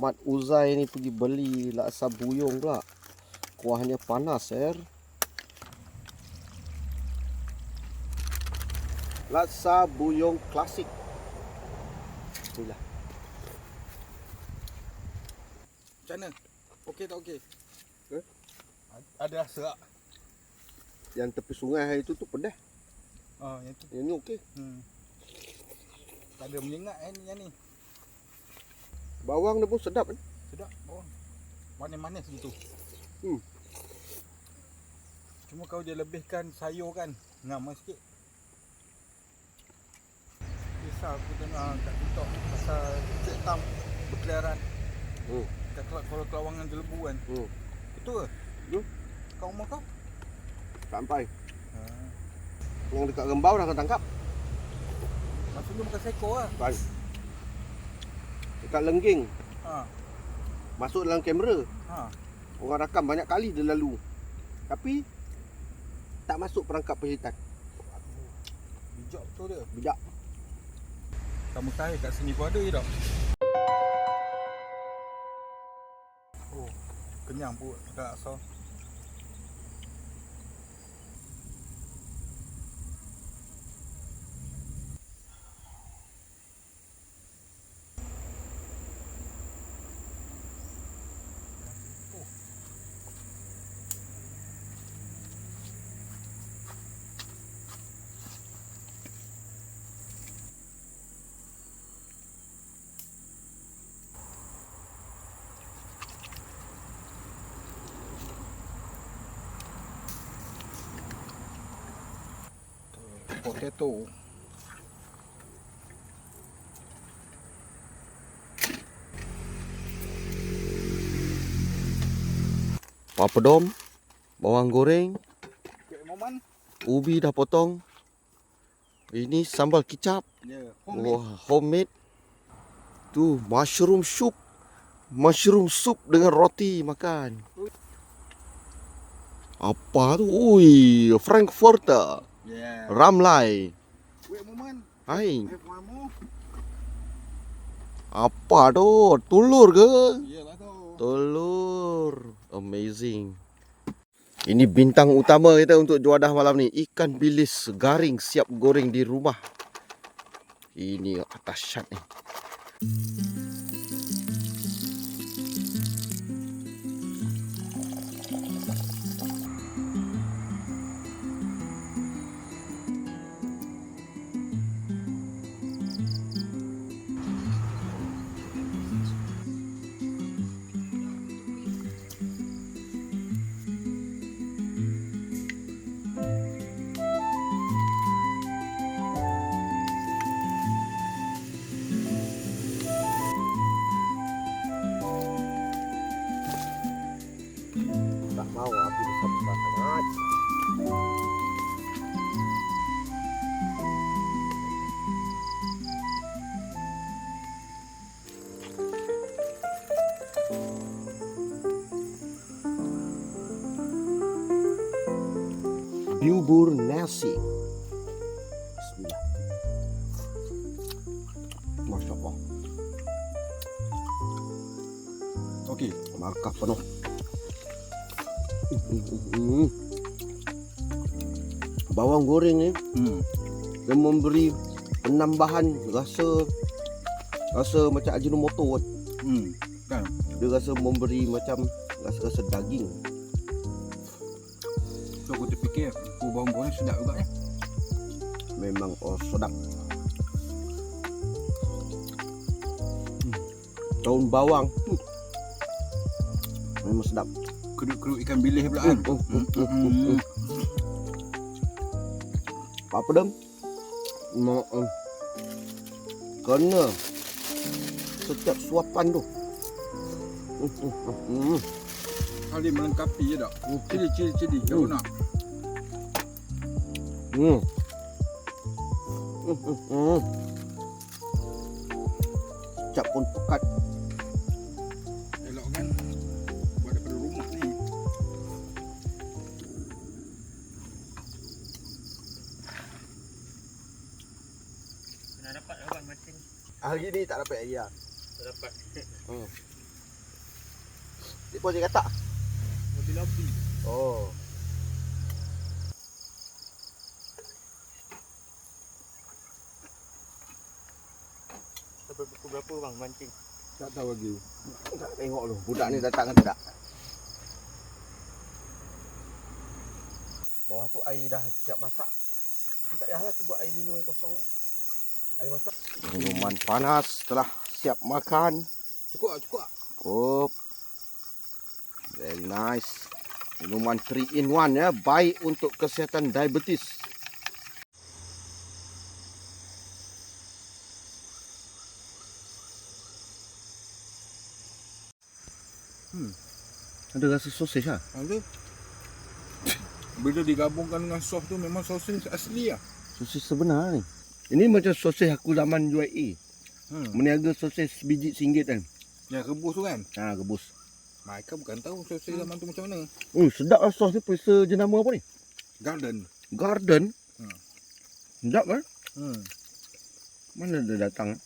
Mat Uzai ni pergi beli laksa buyung pula. Kuahnya panas, Laksa buyung klasik. Inilah. Macam mana? Okey tak okey? Ada serak. Yang tepi sungai itu tu pedas. Yang tu. Yang ni okey. Tak ada menyengat yang ni. Bawang dia pun sedap kan? Sedap bawang. Manis-manis gitu. Cuma kalau dia lebihkan sayur kan, ngam sikit. Kisah aku tengah kat TikTok pasal Cik Tam berkeliaran. Kat kalau Kelawangan Jelebu kan. Betul ke? Ya. Kau rumah kau? Sampai. Yang dekat Rembau dah kena tangkap. Maksudnya bukan seekor lah. Bukan. Dekat Lengging. Masuk dalam kamera. Orang rakam banyak kali dia lalu. Tapi tak masuk perangkap penyitaan. Bijak betul dia. Bijak. Kamu tahu kat sini pun ada je tak? Oh, kenyang pun tak asal. Potato. Papadom, bawang goreng, Okay, Moman. ubi dah potong. Ini sambal kicap. Ya, Wah, homemade. Tu mushroom soup. Mushroom soup dengan roti makan. Apa tu? Ui, Frankfurter. Yeah. Ramlai. Wait, Moman. Hai. Have one more. Apa tu? Telur ke? Iyalah tu. Telur. Amazing. Ini bintang utama kita untuk juadah malam ni. Ikan bilis garing siap goreng di rumah. Ini dahsyat ni. Tak mau api besar-besar sangat. Bubur nasi. Bismillah. Masya Allah. Okey. Markah penuh. Bawang goreng ni dia memberi penambahan rasa macam Ajinomoto kan. Kan. Dia rasa memberi macam rasa daging. So aku terfikir bawang goreng sedap juga ya. Memang sedap. Daun bawang memang sedap. Kedut-kedut ikan bilis pula kan. Apa dah? Kena setiap suapan tu. Kali melengkapi je tak. Cili kalau nak. Cap pun pekat. Elok kan. Buat daripada rumah ni. Nak dapat Abang Martin. Hari ni tak dapat ya. dapat. Dia pun je kata. Mobil api. Oh. Sampai pukul berapa bang mancing? Tak tahu lagi. Tak tengok lu. Budak ni datang kan tak? Bawah tu air dah siap masak. Tak payahlah tu buat air minum air kosong. Air masak. Minuman panas setelah siap makan. Cukup tak? Cukup tak? Cukup. Very nice. Minuman 3 in 1 ya. Baik untuk kesihatan diabetes. Ada rasa sosis lah. Ada. Bila digabungkan dengan sos tu memang sosis asli lah. Sosis sebenar ni. Ini macam sosis aku zaman UAE. Hmm. Meniaga sosis biji RM1 kan. Yang rebus tu kan? Ha, rebus. Mereka bukan tahu sosis zaman tu macam mana. Sedap lah sos ni. Perisa jenama apa ni? Garden. Garden. Hmm. Sedap kan? Hmm. Mana dia datang?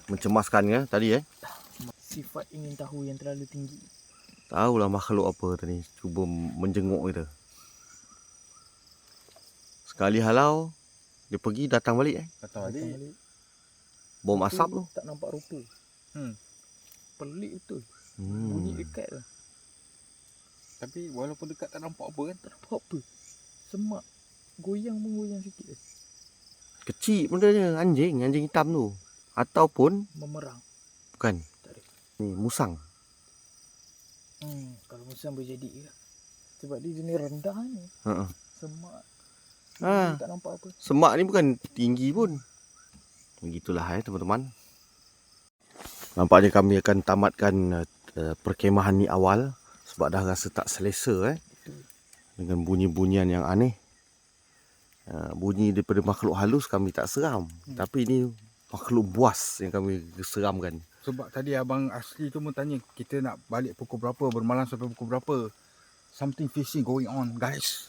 Mencemaskan ya tadi Sifat ingin tahu yang terlalu tinggi. Tahulah makhluk apa tadi cuba menjenguk kita. Sekali halau dia pergi datang balik Kata balik. Bom asap tu. Tak nampak rupa. Hmm. Pelik betul. Bunyi dekat lah. Tapi walaupun dekat tak nampak apa kan? Tak nampak apa. Semak. Goyang pun goyang sikit. Kecil benda dia, anjing hitam tu. Ataupun Memerang. bukan. Tak ada. Ni musang. Kalau musang boleh jadi ke? Sebab dia jenis rendah ni. Ha. Semak. Ha. Tak nampak apa. Semak ni bukan tinggi pun. Begitulah teman-teman. Nampaknya kami akan tamatkan perkemahan ni awal sebab dah rasa tak selesa dengan bunyi-bunyian yang aneh. Bunyi daripada makhluk halus kami tak seram, tapi ini makhluk buas yang kami seramkan. Sebab tadi abang asli tu pun tanya kita nak balik pukul berapa, bermalam sampai pukul berapa. Something fishy going on guys.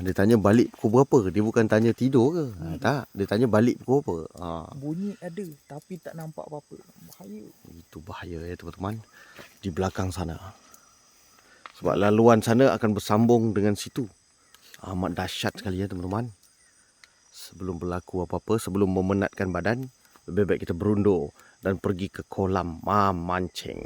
Dia tanya balik pukul berapa. Dia bukan tanya tidur ke? Tak, dia tanya balik pukul berapa. Bunyi ada tapi tak nampak apa-apa. Bahaya. Itu bahaya teman-teman. Di belakang sana. Sebab laluan sana akan bersambung dengan situ. Amat dahsyat sekali teman-teman. Sebelum berlaku apa-apa, sebelum memenatkan badan, lebih baik kita berundur dan pergi ke kolam mancing.